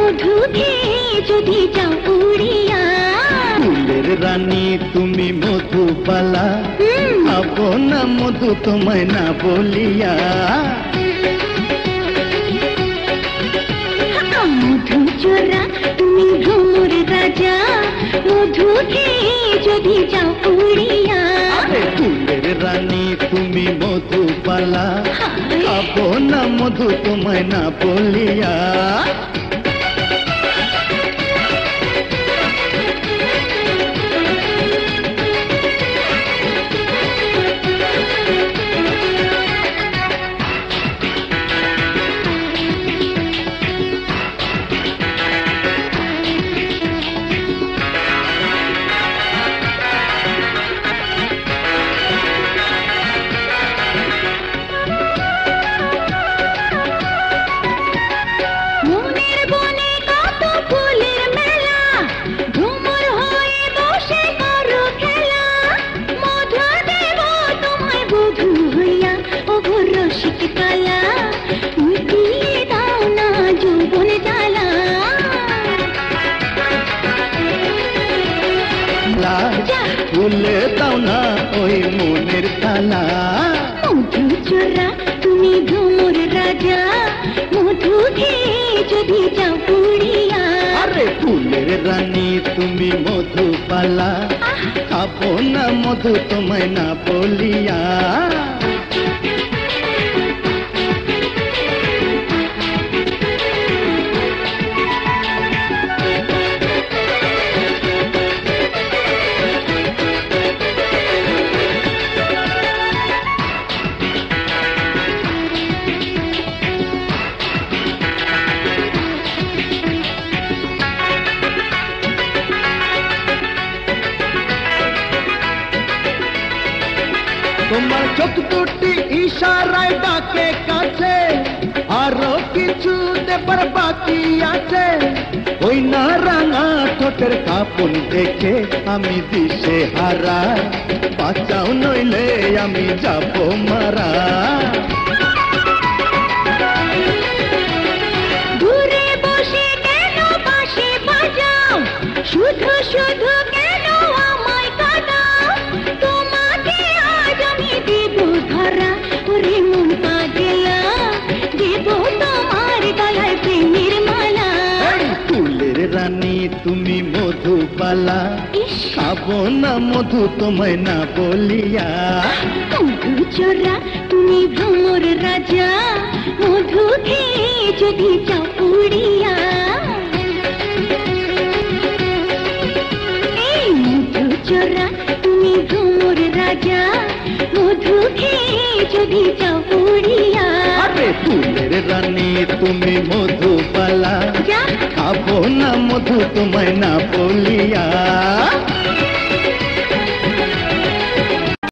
মধু খেয়ে যদি যাও উড়িয়া। ফুলের রানী তুমি মধুবালা, খাবো না মধু তোমায় না বলিয়া। মধু চোরা তুমি ভ্রমর রাজা, মধু খেয়ে যদি যাও উড়িয়া। ফুলের রানী তুমি মধুবালা, খাবো না মধু তোমায় না বলিয়া। খুলে দাও না ওই মনের তালা। মধু চোরা তুমি ভ্রমর রাজা, মধু খেয়ে যদি যাও উড়িয়া। আরে ফুলের রানী তুমি মধুবালা, খাবো না মধু তোমায় না বলিয়া। তোমার চোখ দুটি ইশারায় ডাকে কাছে, আরো কিছু দেবার বাকি আছে। ওই না রাঙা ঠোঁটের কাপন দেখে আমি দিশে হারা, বাঁচাও নইলে আমি যাব মারা। দূরে বসে কেন পাশে বাজাও, শুধু শুধু কেন আমায় কাঁদাও। তোমাকে আজ আমি দেব ধরা, ওরে মন পাগলা, দেব তোমার গলায় প্রেমের মালা। ফুলের রানী তুমি মধুবালা, খাবো না মধু তোমায় না বলিয়া। মধু চোরা তুমি ভ্রমর রাজা, মধু খেয়ে যদি যাও উড়িয়া। এই মধু চোরা তুমি ভ্রমর রাজা, মধু খেয়ে যদি যাও উড়িয়া। আরে ফুলের রানী তুমি মধুবালা, খাবো না মধু তোমায় না বলিয়া।